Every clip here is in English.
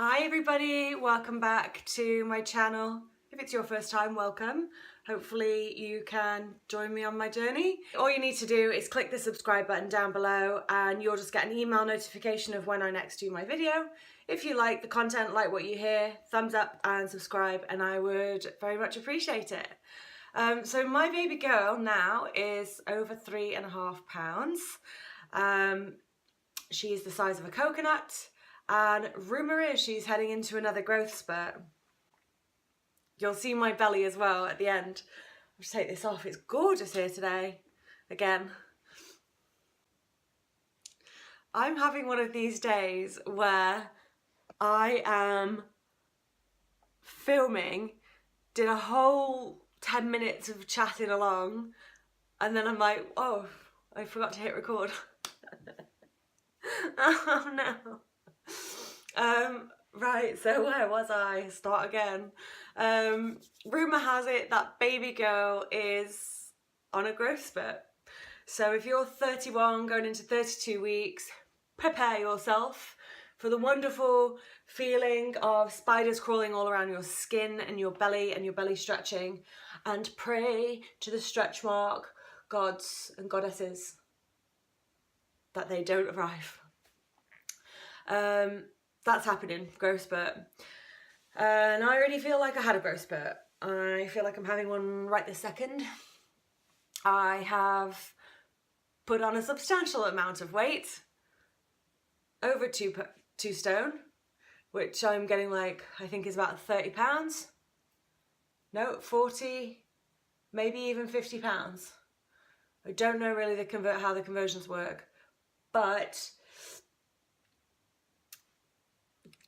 Hi everybody, welcome back to my channel. If it's your first time, welcome. Hopefully you can join me on my journey. All you need to do is click the subscribe button down below and you'll just get an email notification of when I next do my video. If you like the content, like what you hear, thumbs up and subscribe and I would very much appreciate it. So my baby girl now is over 3.5 pounds. She's the size of a coconut. And rumour is she's heading into another growth spurt. You'll see my belly as well at the end. I'll just take this off. It's gorgeous here today. Again. I'm having one of these days where I am filming, did a whole 10 minutes of chatting along, and then I'm like, oh, I forgot to hit record. Oh no. Right, so where was I? Start again. Rumour has it that baby girl is on a growth spurt. So if you're 31 going into 32 weeks, prepare yourself for the wonderful feeling of spiders crawling all around your skin and your belly stretching, and pray to the stretch mark gods and goddesses that they don't arrive. That's happening, growth spurt. And I already feel like I had a growth spurt. I feel like I'm having one right this second. I have put on a substantial amount of weight, over 2 stone, which I'm getting like, I think is about 30 pounds. No, 40, maybe even 50 pounds. I don't know really how the conversions work, but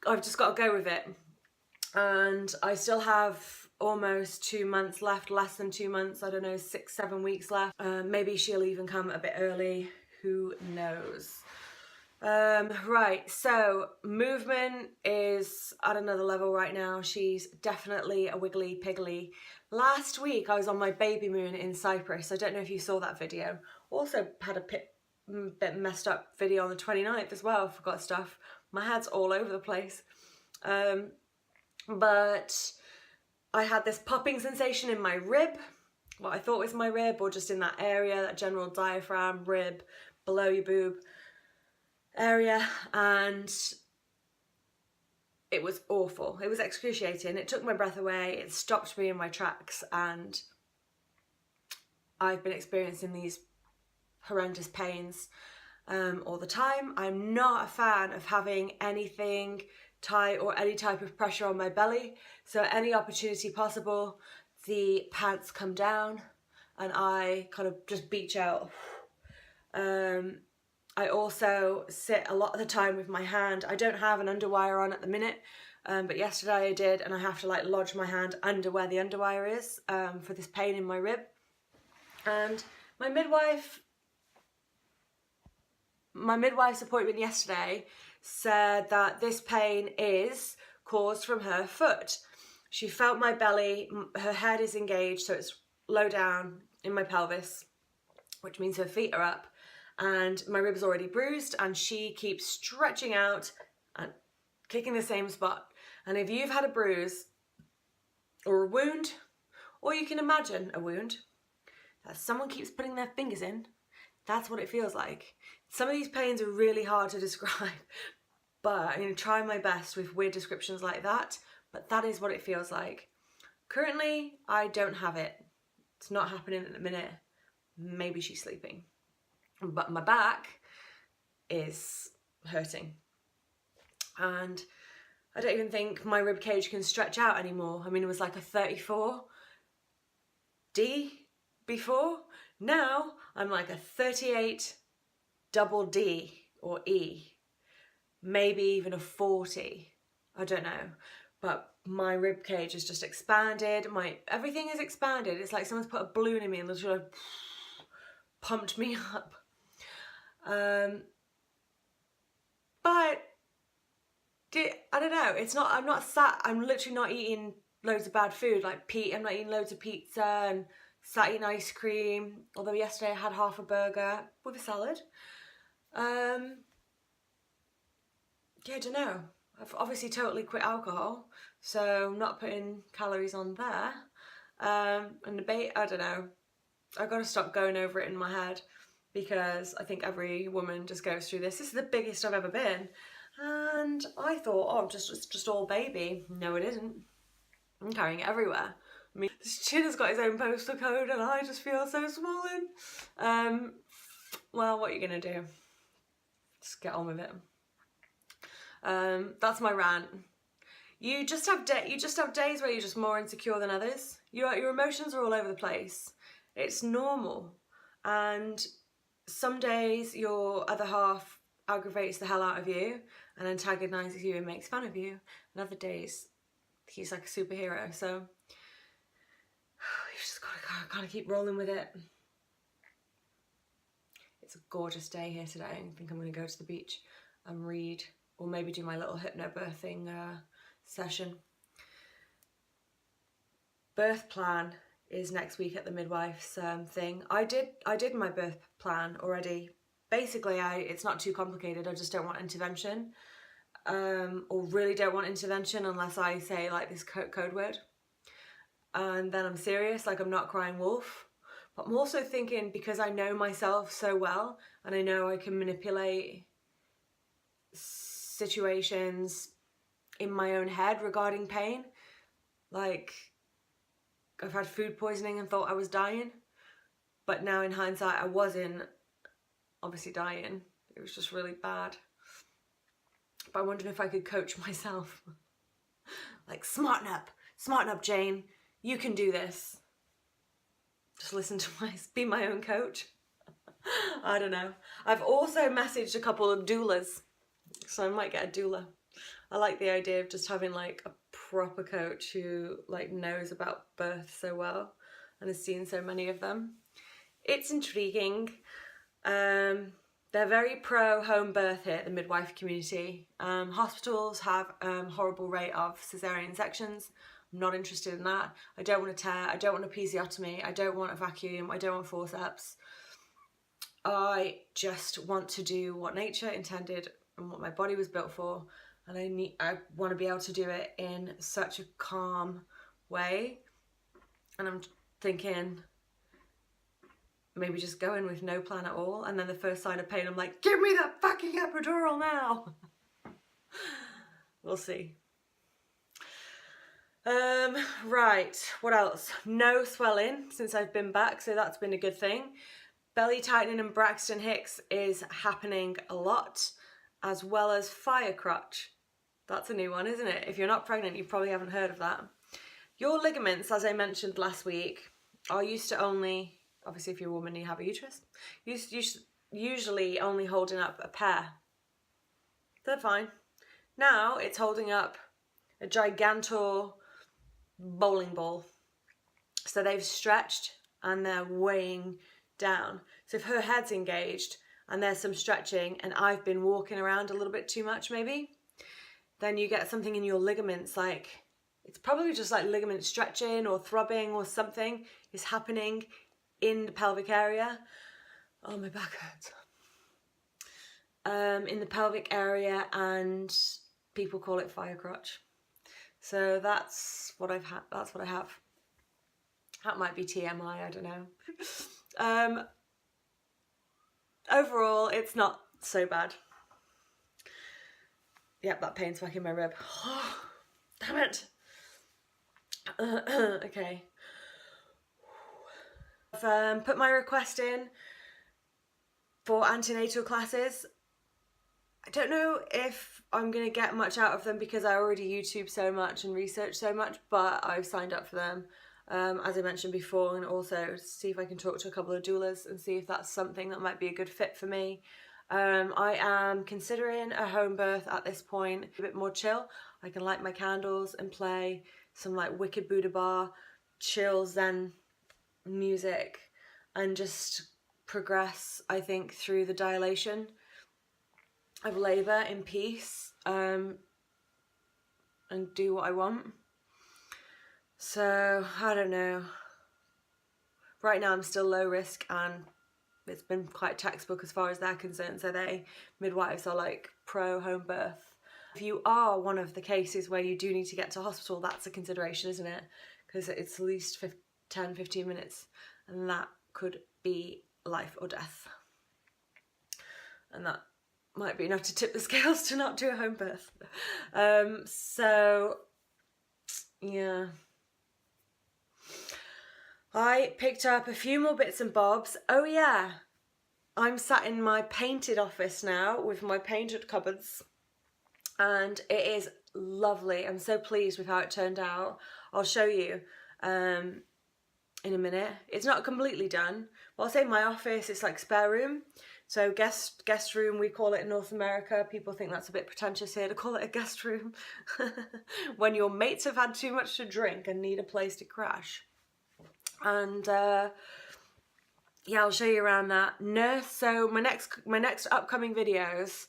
I've just got to go with it. And I still have almost 2 months left, less than 2 months, I don't know, 6-7 weeks left. Maybe she'll even come a bit early, who knows. Right, so movement is at another level right now. She's definitely a wiggly piggly. Last week I was on my baby moon in Cyprus. I don't know if you saw that video. Also had a bit messed up video on the 29th as well, forgot stuff. My head's all over the place. But I had this popping sensation in my rib, what I thought was my rib, or just in that area, that general diaphragm, rib, below your boob area, and it was awful. It was excruciating. It took my breath away, it stopped me in my tracks, and I've been experiencing these horrendous pains all the time. I'm not a fan of having anything tight or any type of pressure on my belly, so any opportunity possible, the pants come down and I kind of just beach out. I also sit a lot of the time with my hand. I don't have an underwire on at the minute, but yesterday I did, and I have to like lodge my hand under where the underwire is for this pain in my rib. And my midwife's appointment yesterday said that this pain is caused from her foot. She felt my belly, her head is engaged, so it's low down in my pelvis, which means her feet are up, and my rib's already bruised, and she keeps stretching out and kicking the same spot. And if you've had a bruise or a wound, or you can imagine a wound that someone keeps putting their fingers in, that's what it feels like. Some of these pains are really hard to describe, but I'm going to try my best with weird descriptions like that, but that is what it feels like. Currently, I don't have it. It's not happening at the minute. Maybe she's sleeping. But my back is hurting. And I don't even think my rib cage can stretch out anymore. I mean, it was like a 34D before. Now I'm like a 38 double D or E, maybe even a 40, I don't know, but my rib cage has just expanded, everything is expanded. It's like someone's put a balloon in me and literally like pumped me up. But I don't know, I'm literally not eating loads of bad food, like I'm not eating loads of pizza and sat eating ice cream, although yesterday I had half a burger with a salad. Yeah, I don't know. I've obviously totally quit alcohol, so I'm not putting calories on there. And the bait, I don't know. I've got to stop going over it in my head, because I think every woman just goes through this. This is the biggest I've ever been. And I thought, oh, it's just all baby. No, it isn't. I'm carrying it everywhere. I mean, this kid has got his own postal code and I just feel so swollen. Well, what are you gonna do? Just get on with it. That's my rant. You just have days where you're just more insecure than others. Your emotions are all over the place. It's normal. And some days your other half aggravates the hell out of you and antagonises you and makes fun of you. And other days he's like a superhero. So you just gotta keep rolling with it. It's a gorgeous day here today. I think I'm gonna go to the beach and read, or maybe do my little hypnobirthing session. Birth plan is next week at the midwife's thing. I did my birth plan already. Basically, it's not too complicated. I just don't want intervention, or really don't want intervention unless I say like this code word, and then I'm serious. Like, I'm not crying wolf. But I'm also thinking, because I know myself so well and I know I can manipulate situations in my own head regarding pain. Like, I've had food poisoning and thought I was dying, but now in hindsight I wasn't obviously dying. It was just really bad. But I wondered if I could coach myself. Like, smarten up, Jane. You can do this. Just listen to be my own coach. I don't know. I've also messaged a couple of doulas, so I might get a doula. I like the idea of just having like a proper coach who like knows about birth so well and has seen so many of them. It's intriguing. They're very pro home birth here at the midwife community. Hospitals have a horrible rate of cesarean sections. I'm not interested in that. I don't want a tear. I don't want a episiotomy. I don't want a vacuum. I don't want forceps. I just want to do what nature intended and what my body was built for. And I want to be able to do it in such a calm way. And I'm thinking, maybe just go in with no plan at all. And then the first sign of pain, I'm like, give me that fucking epidural now. We'll see. Right, what else? No swelling since I've been back, so that's been a good thing. Belly tightening and Braxton Hicks is happening a lot, as well as fire crotch. That's a new one, isn't it? If you're not pregnant, you probably haven't heard of that. Your ligaments, as I mentioned last week, are used to only, obviously if you're a woman you have a uterus, usually only holding up a pair. They're fine. Now it's holding up a gigantor bowling ball. So they've stretched and they're weighing down. So if her head's engaged and there's some stretching and I've been walking around a little bit too much maybe, then you get something in your ligaments, like it's probably just like ligament stretching or throbbing or something is happening in the pelvic area. Oh, my back hurts. In the pelvic area, and people call it fire crotch. So that's what I've had. That's what I have. That might be TMI, I don't know. Overall, it's not so bad. Yep, that pain's back in my rib. Oh, damn it. Okay. I've put my request in for antenatal classes. I don't know if I'm going to get much out of them because I already YouTube so much and research so much, but I've signed up for them, as I mentioned before, and also see if I can talk to a couple of doulas and see if that's something that might be a good fit for me. I am considering a home birth at this point, a bit more chill. I can light my candles and play some like Wicked Buddha Bar, chill Zen music, and just progress, I think, through the dilation of labour in peace, and do what I want. So I don't know. Right now I'm still low risk, and it's been quite textbook as far as they're concerned. So midwives are like pro home birth. If you are one of the cases where you do need to get to hospital, that's a consideration, isn't it? Because it's at least 10-15 minutes, and that could be life or death. And that might be enough to tip the scales to not do a home birth. So, yeah. I picked up a few more bits and bobs. Oh yeah, I'm sat in my painted office now with my painted cupboards, and it is lovely. I'm so pleased with how it turned out. I'll show you in a minute. It's not completely done. Well, I'll say my office, it's like spare room. So guest room, we call it in North America. People think that's a bit pretentious here to call it a guest room. When your mates have had too much to drink and need a place to crash. And yeah, I'll show you around that. So my next upcoming videos,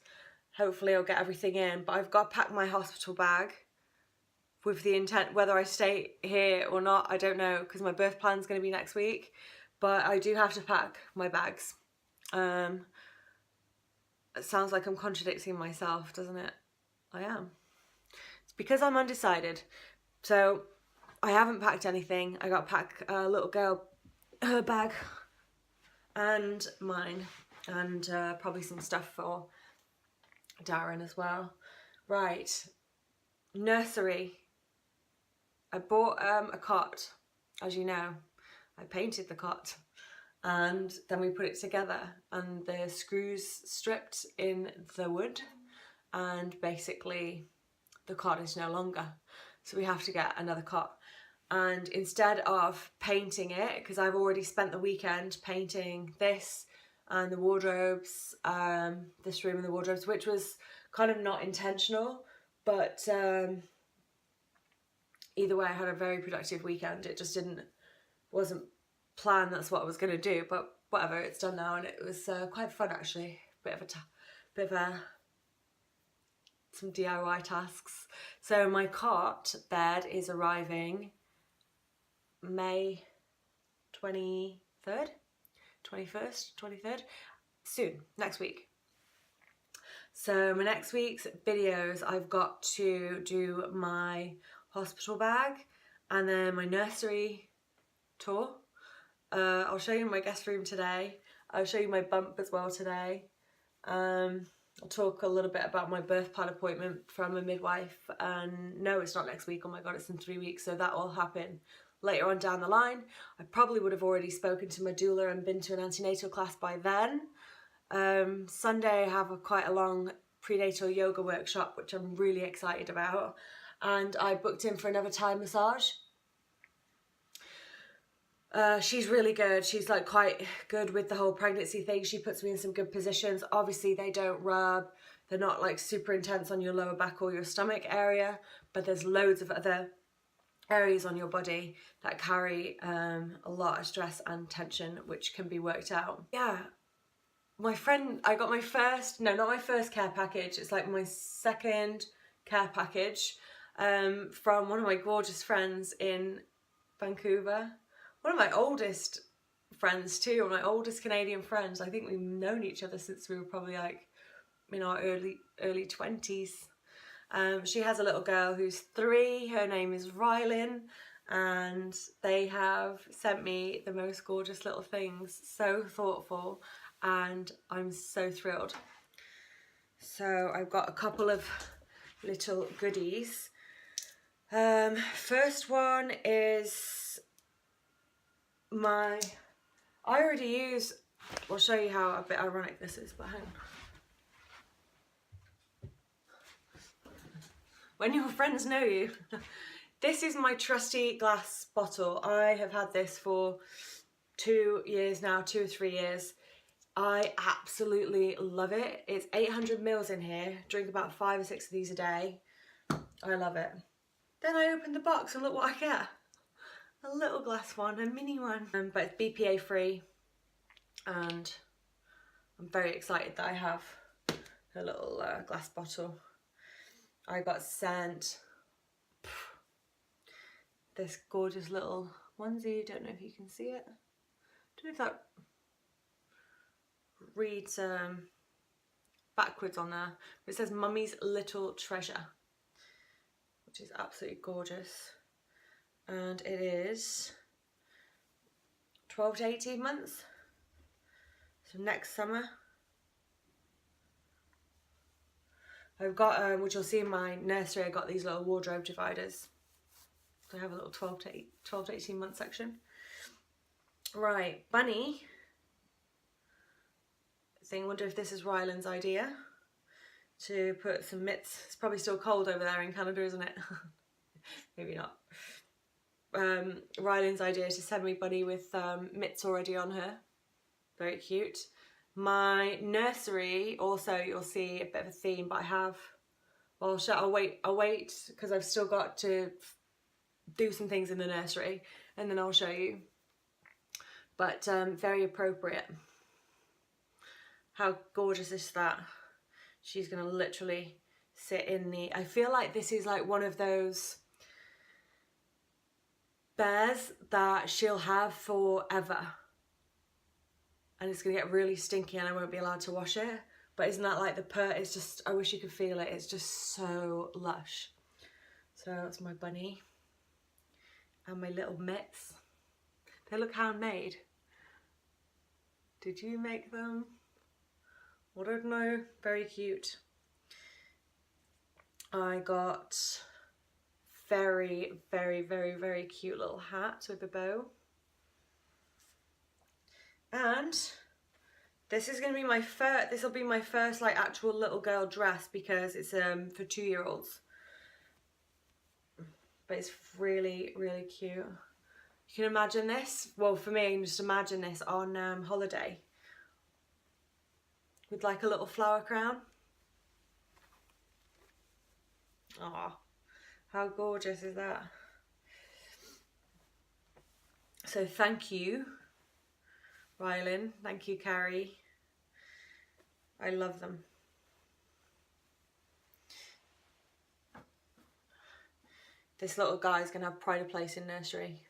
hopefully I'll get everything in, but I've got to pack my hospital bag with the intent, whether I stay here or not, I don't know, because my birth plan's going to be next week, but I do have to pack my bags. It sounds like I'm contradicting myself, doesn't it? I am. It's because I'm undecided. So I haven't packed anything. I got to pack a little girl, her bag and mine, and probably some stuff for Darren as well. Right, nursery. I bought a cot, as you know. I painted the cot, and then we put it together, and the screws stripped in the wood, and basically the cot is no longer, so we have to get another cot. And instead of painting it, because I've already spent the weekend painting this and the wardrobes, this room and the wardrobes, which was kind of not intentional, but either way I had a very productive weekend. It just wasn't planned that's what I was going to do, but whatever, it's done now, and it was quite fun actually. Bit of some DIY tasks. So my cot bed is arriving May 23rd, 21st, 23rd, soon, next week. So my next week's videos, I've got to do my hospital bag and then my nursery tour. I'll show you my guest room today. I'll show you my bump as well today. I'll talk a little bit about my birth plan appointment from a midwife, and no, it's not next week, oh my god, it's in 3 weeks, so that will happen later on down the line. I probably would have already spoken to my doula and been to an antenatal class by then. Sunday I have quite a long prenatal yoga workshop, which I'm really excited about, and I booked in for another Thai massage. She's really good. She's like quite good with the whole pregnancy thing. She puts me in some good positions. Obviously they don't rub, they're not like super intense on your lower back or your stomach area, but there's loads of other areas on your body that carry a lot of stress and tension, which can be worked out. Yeah, my friend, I got my first, no, not my first care package, it's like my second care package from one of my gorgeous friends in Vancouver. One of my oldest friends too, one of my oldest Canadian friends. I think we've known each other since we were probably like in our early 20s. She has a little girl who's 3, her name is Rylin, and they have sent me the most gorgeous little things, so thoughtful, and I'm so thrilled. So I've got a couple of little goodies. First one is I already use, I'll show you how a bit ironic this is, but hang on. When your friends know you. This is my trusty glass bottle. I have had this for 2 years now, 2 or 3 years. I absolutely love it. It's 800 mils in here. Drink about 5 or 6 of these a day. I love it. Then I opened the box and look what I get. A little glass one, a mini one. But it's BPA free. And I'm very excited that I have a little glass bottle. I got sent this gorgeous little onesie. Don't know if you can see it. Don't know if that reads backwards on there. It says Mummy's Little Treasure, which is absolutely gorgeous. And it is 12 to 18 months. So next summer. I've got, which you'll see in my nursery, I got these little wardrobe dividers. So I have a little 12 to 18 month section. Right, Bunny. I wonder if this is Ryland's idea to put some mitts. It's probably still cold over there in Canada, isn't it? Maybe not. Ryland's idea is to send me Bunny with mitts already on her. Very cute. My nursery also, you'll see a bit of a theme, but I have, well, I'll wait because I've still got to do some things in the nursery and then I'll show you. But very appropriate. How gorgeous is that? She's gonna literally sit in the, I feel like this is like one of those bears that she'll have forever. And it's gonna get really stinky and I won't be allowed to wash it. But isn't that like the purr? It's just, I wish you could feel it. It's just so lush. So that's my Bunny. And my little mitts. They look handmade. Did you make them? I don't know. Very cute. I got very, very, very, very cute little hat with a bow. And this is going to be my first, this will be my first like actual little girl dress because it's for 2-year-olds. But it's really, really cute. You can imagine this, well for me, just imagine this on holiday. With like a little flower crown. Oh, how gorgeous is that? So thank you, Ryland. Thank you, Carrie. I love them. This little guy's gonna have pride of place in nursery.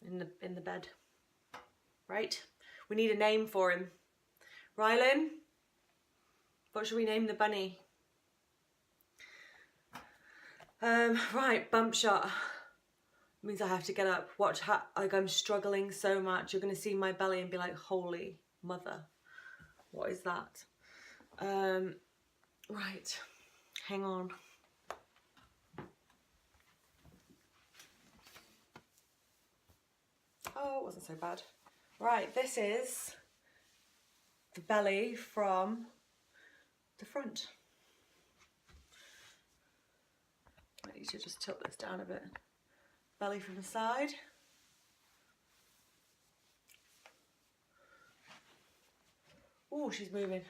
In the bed. Right? We need a name for him. Ryland, what should we name the bunny? Right, bump shot. Means I have to get up. Watch how, like I'm struggling so much. You're gonna see my belly and be like, holy mother, what is that? Right, hang on. Oh, it wasn't so bad. Right, this is the belly from the front. I need to just tilt this down a bit. Belly from the side. Oh, she's moving.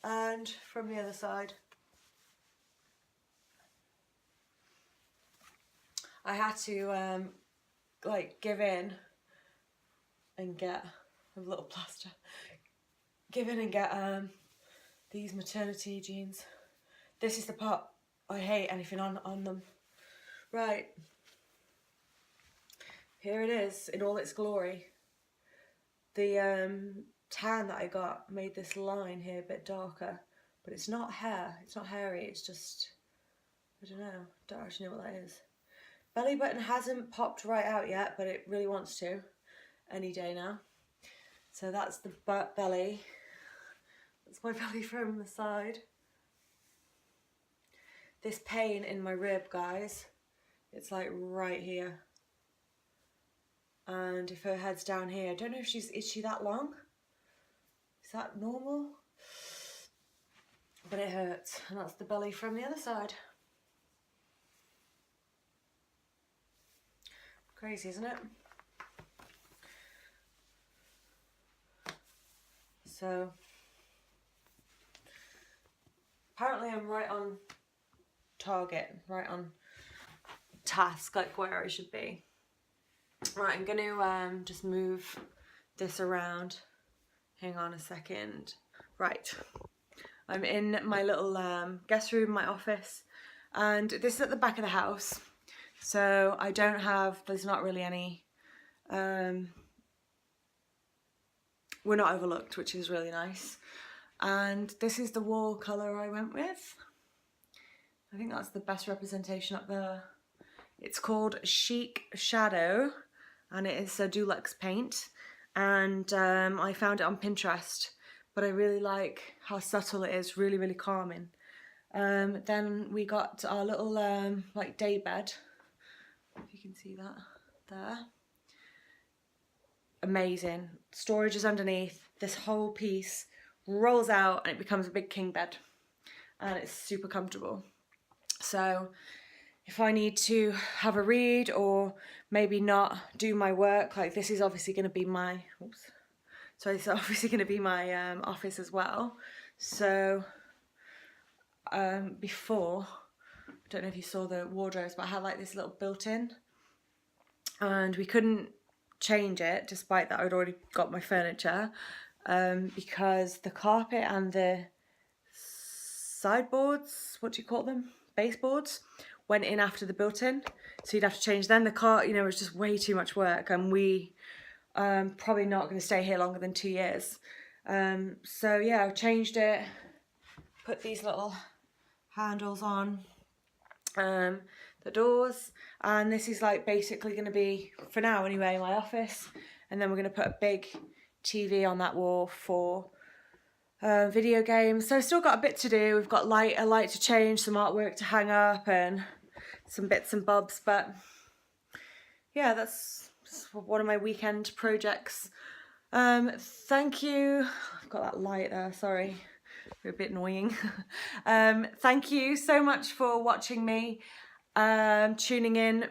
And from the other side. I had to like give in and get a little plaster. Give in and get these maternity jeans. This is the part I hate anything on them. Right. Here it is in all its glory. The tan that I got made this line here a bit darker, but it's not hair. It's not hairy. It's just, I don't know. Don't actually know what that is. Belly button hasn't popped right out yet, but it really wants to any day now. So that's the belly. That's my belly from the side. This pain in my rib, guys, it's like right here. And if her head's down here, I don't know if is she that long? Is that normal? But it hurts, and that's the belly from the other side. Crazy, isn't it? So, apparently I'm right on target, right on task, like where I should be. Right, I'm going to just move this around. Hang on a second. Right, I'm in my little guest room, my office, and this is at the back of the house. So I don't have, there's not really any, we're not overlooked, which is really nice. And this is the wall colour I went with. I think that's the best representation up there. It's called Chic Shadow, and it is a Dulux paint, and I found it on Pinterest, but I really like how subtle it is, really, really calming. Then we got our little like day bed, if you can see that there. Amazing. Storage is underneath. This whole piece rolls out and it becomes a big king bed, and it's super comfortable. So if I need to have a read or maybe not do my work, like this is obviously going to be my, it's obviously going to be my office as well. So before, I don't know if you saw the wardrobes, but I had like this little built-in, and we couldn't change it despite that I'd already got my furniture, because the carpet and the sideboards, what do you call them, baseboards, went in after the built-in, so you'd have to change them. The car, you know, it was just way too much work, and we probably not going to stay here longer than 2 years. So yeah, I've changed it, put these little handles on the doors, and this is like basically going to be, for now anyway, my office. And then we're going to put a big TV on that wall for video games. So I've still got a bit to do. We've got a light to change, some artwork to hang up, and some bits and bobs. But yeah, that's one of my weekend projects. Thank you. I've got that light there, sorry. They're a bit annoying. Thank you so much for watching me, tuning in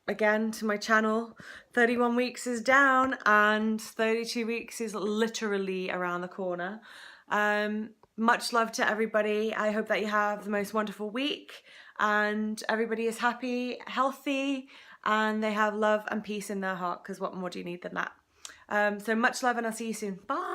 again to my channel. 31 weeks is down and 32 weeks is literally around the corner. Much love to everybody. I hope that you have the most wonderful week and everybody is happy, healthy, and they have love and peace in their heart, because what more do you need than that? So much love, and I'll see you soon. Bye.